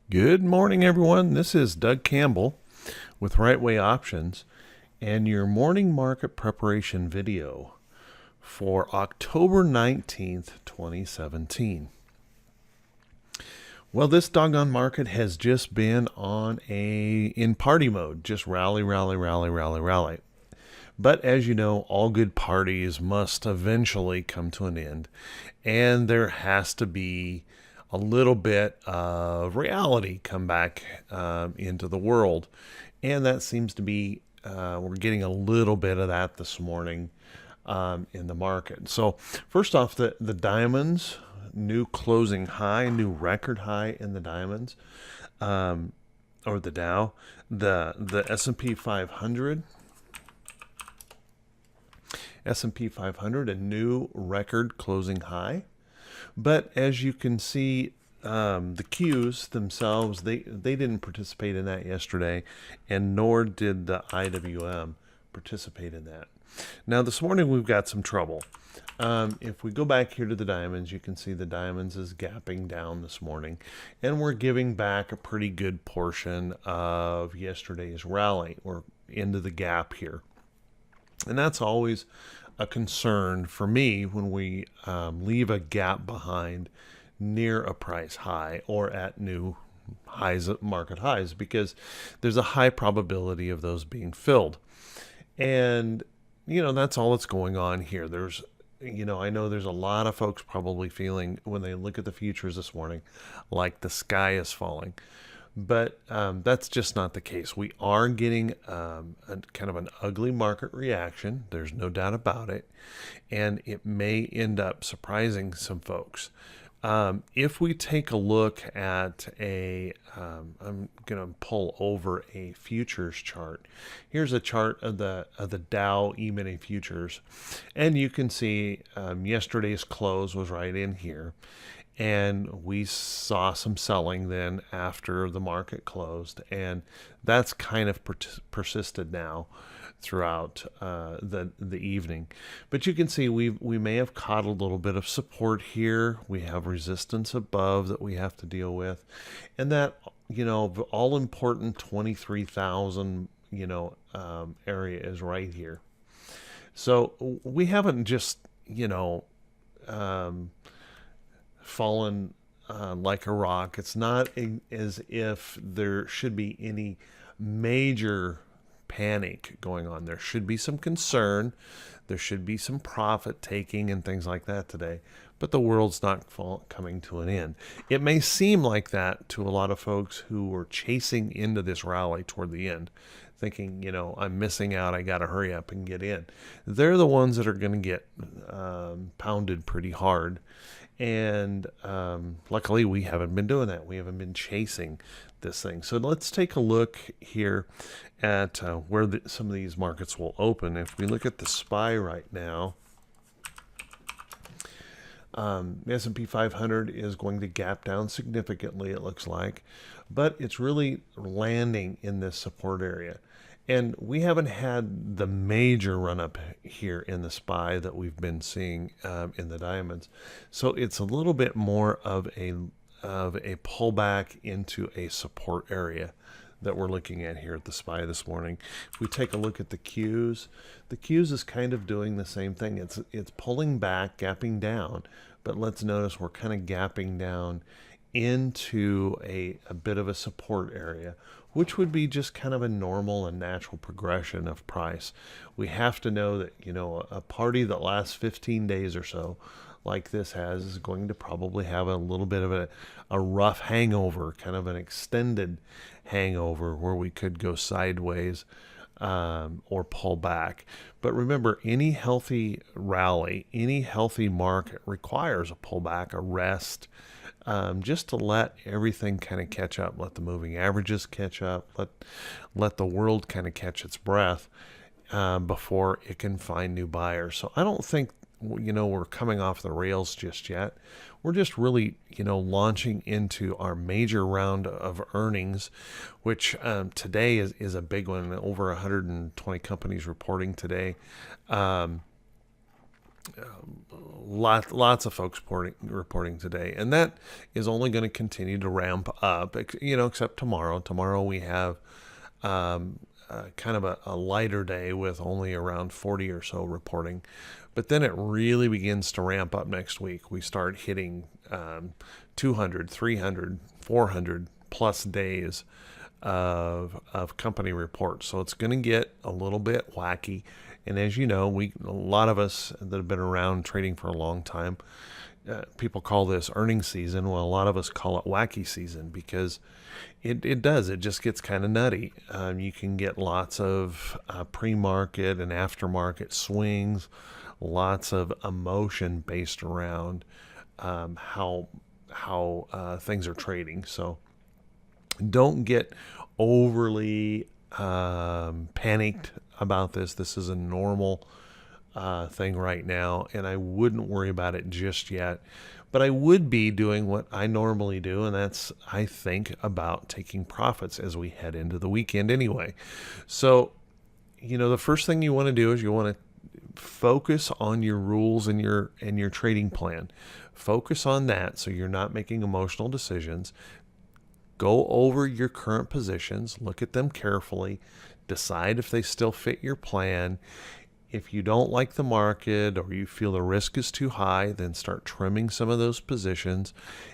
Good morning, everyone. This is Doug Campbell with Right Way Options and your morning market preparation video for October 19th, 2017. Well, this doggone market has just been in party mode, just rally, rally, rally, rally, rally. But as you know, all good parties must eventually come to an end, and there has to be a little bit of reality come back into the world. And that seems to be, we're getting a little bit of that this morning in the market. So, first off, the diamonds, new closing high, new record high in the diamonds, or the Dow, the S&P 500. S&P 500, a new record closing high. But as you can see, the Qs themselves, they didn't participate in that yesterday, and nor did the IWM participate in that. Now, this morning we've got some trouble. If we go back here to the diamonds, you can see the diamonds is gapping down this morning, and we're giving back a pretty good portion of yesterday's rally. We're into the gap here. And that's always a concern for me when we leave a gap behind near a price high or at new highs, market highs, because there's a high probability of those being filled. And, that's all that's going on here. I know there's a lot of folks probably feeling when they look at the futures this morning like the sky is falling. But that's just not the case. We are getting a kind of an ugly market reaction. There's no doubt about it. And it may end up surprising some folks. If we take a look at I'm going to pull over a futures chart. Here's a chart of the Dow E-mini futures. And you can see yesterday's close was right in here. And we saw some selling then after the market closed, and that's kind of persisted now throughout the evening. But you can see we may have caught a little bit of support here. We have resistance above that we have to deal with, and that the all important 23,000 area is right here. So we haven't just fallen like a rock. It's not as if there should be any major panic going on. There should be some concern. There should be some profit taking and things like that today. But the world's not coming to an end. It may seem like that to a lot of folks who were chasing into this rally toward the end, thinking, I'm missing out. I got to hurry up and get in. They're the ones that are going to get pounded pretty hard. And luckily, we haven't been doing that. We haven't been chasing this thing. So let's take a look here at where some of these markets will open. If we look at the SPY right now, the S&P 500 is going to gap down significantly, it looks like, but it's really landing in this support area. And we haven't had the major run up here in the SPY that we've been seeing in the diamonds. So it's a little bit more of a pullback into a support area that we're looking at here at the SPY this morning. If we take a look at the Qs is kind of doing the same thing. It's pulling back, gapping down, but let's notice we're kind of gapping down into a bit of a support area, which would be just kind of a normal and natural progression of price. We have to know that, a party that lasts 15 days or so, like this is going to probably have a little bit of a rough hangover, kind of an extended hangover where we could go sideways or pull back. But remember, any healthy rally, any healthy market requires a pullback, a rest, just to let everything kind of catch up, let the moving averages catch up, let the world kind of catch its breath before it can find new buyers. So I don't think we're coming off the rails just yet. We're just really launching into our major round of earnings, which today is a big one. Over 120 companies reporting today. lots of folks reporting today, and that is only going to continue to ramp up. Except tomorrow. Tomorrow we have kind of a lighter day with only around 40 or so reporting, but then it really begins to ramp up next week. We start hitting 200, 300, 400 plus days of company reports. So it's going to get a little bit wacky. And as you know, a lot of us that have been around trading for a long time, people call this earnings season. Well, a lot of us call it wacky season because it does. It just gets kind of nutty. You can get lots of pre-market and aftermarket swings, lots of emotion based around how things are trading. So don't get overly panicked about this. This is a normal thing right now, and I wouldn't worry about it just yet. But I would be doing what I normally do, and that's I think about taking profits as we head into the weekend anyway. So, the first thing you want to do is you want to focus on your rules and your trading plan. Focus on that so you're not making emotional decisions. Go over your current positions, look at them carefully, decide if they still fit your plan. If you don't like the market or you feel the risk is too high, then start trimming some of those positions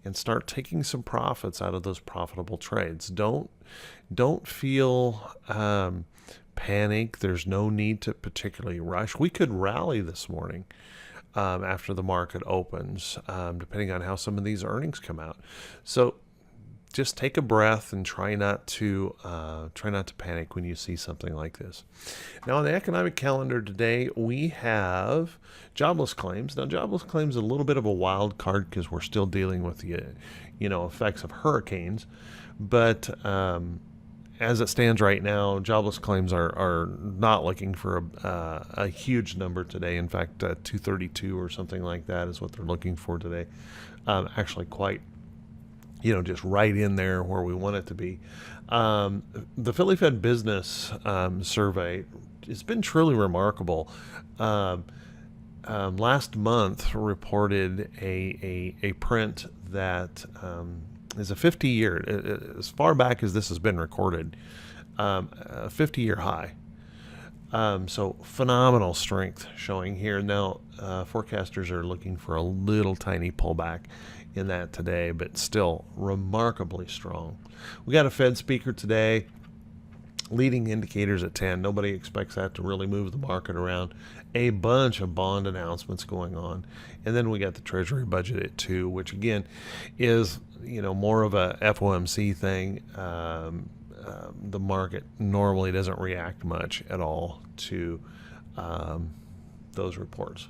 and start taking some profits out of those profitable trades. Don't feel panic. There's no need to particularly rush. We could rally this morning after the market opens, depending on how some of these earnings come out. So just take a breath and try not to panic when you see something like this. Now, on the economic calendar today, we have jobless claims. Now, jobless claims is a little bit of a wild card because we're still dealing with the effects of hurricanes. But as it stands right now, jobless claims are not looking for a huge number today. In fact, 232 or something like that is what they're looking for today. Actually, quite. Just right in there where we want it to be. The Philly Fed Business Survey has been truly remarkable. Last month reported a print that is a 50-year, as far back as this has been recorded, a 50-year high. So phenomenal strength showing here. Now, forecasters are looking for a little tiny pullback in that today, but still remarkably strong. We got a Fed speaker today, leading indicators at 10. Nobody expects that to really move the market around. A bunch of bond announcements going on. And then we got the Treasury budget at 2, which again is, more of a FOMC thing. The market normally doesn't react much at all to those reports.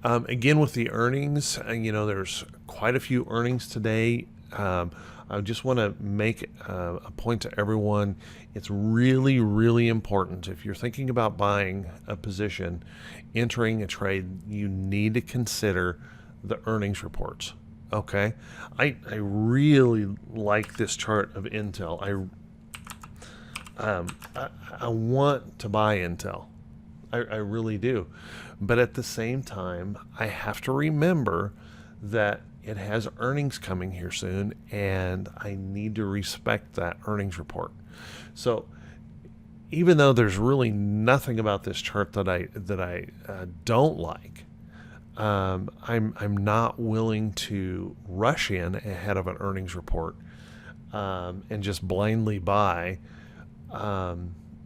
Again, with the earnings, there's quite a few earnings today. I just want to make a point to everyone. It's really, really important. If you're thinking about buying a position, entering a trade, you need to consider the earnings reports. Okay? I really like this chart of Intel. I want to buy Intel. I really do. But at the same time, I have to remember that it has earnings coming here soon, and I need to respect that earnings report. So even though there's really nothing about this chart that I don't like, I'm not willing to rush in ahead of an earnings report and just blindly buy.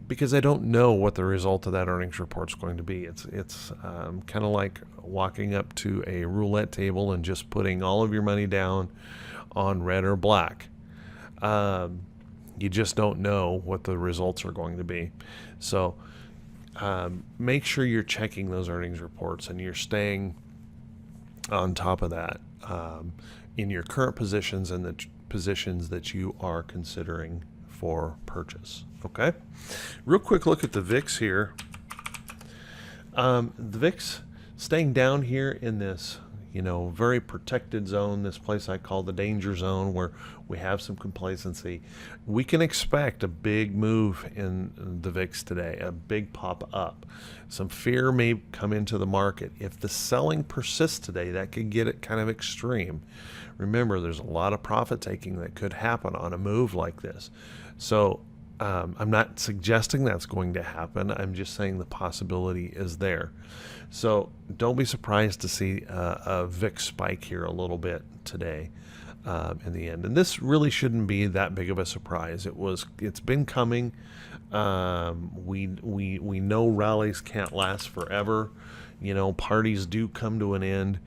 Because I don't know what the result of that earnings report is going to be. It's kind of like walking up to a roulette table and just putting all of your money down on red or black. You just don't know what the results are going to be. So make sure you're checking those earnings reports and you're staying on top of that in your current positions and the positions that you are considering for purchase. Okay, real quick look at the VIX here. The VIX staying down here in this, very protected zone, this place I call the danger zone, where we have some complacency. We can expect a big move in the VIX today, a big pop up. Some fear may come into the market. If the selling persists today, that could get it kind of extreme. Remember, there's a lot of profit taking that could happen on a move like this. So I'm not suggesting that's going to happen. I'm just saying the possibility is there. So don't be surprised to see a VIX spike here a little bit today in the end. And this really shouldn't be that big of a surprise. It's been coming. We know rallies can't last forever. Parties do come to an end.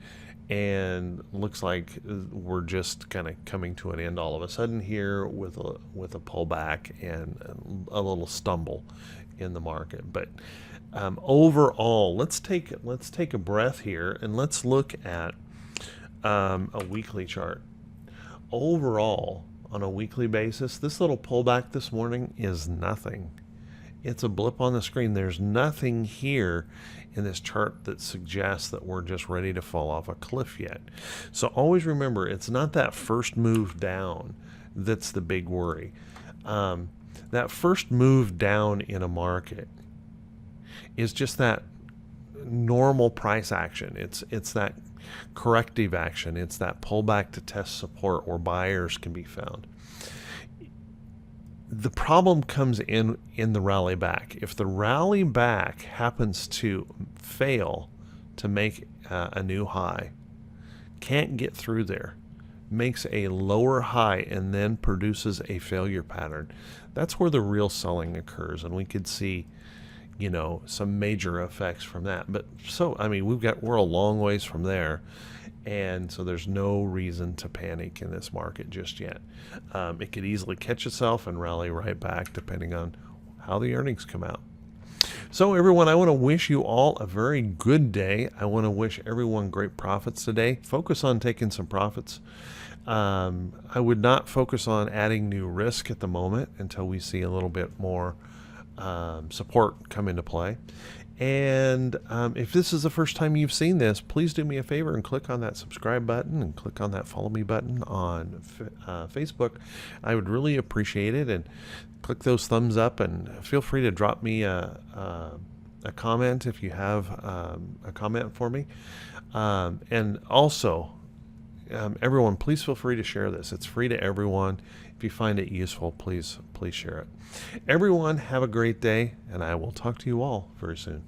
And looks like we're just kind of coming to an end all of a sudden here with a pullback and a little stumble in the market. But overall, let's take a breath here and let's look at a weekly chart. Overall, on a weekly basis, this little pullback this morning is nothing. It's a blip on the screen. There's nothing here in this chart that suggests that we're just ready to fall off a cliff yet. So always remember, it's not that first move down that's the big worry. That first move down in a market is just that normal price action. It's that corrective action. It's that pullback to test support where buyers can be found. The problem comes in the rally back. If the rally back happens to fail to make a new high, can't get through there, makes a lower high and then produces a failure pattern, that's where the real selling occurs, and we could see some major effects from that. But we're a long ways from there. And so there's no reason to panic in this market just yet. It could easily catch itself and rally right back depending on how the earnings come out. So everyone, I want to wish you all a very good day. I want to wish everyone great profits today. Focus on taking some profits. I would not focus on adding new risk at the moment until we see a little bit more support come into play. And if this is the first time you've seen this, please do me a favor and click on that subscribe button and click on that follow me button on Facebook. I would really appreciate it. And click those thumbs up, and feel free to drop me a comment if you have a comment for me. And also, everyone, please feel free to share this. It's free to everyone. If you find it useful, please share it. Everyone, have a great day, and I will talk to you all very soon.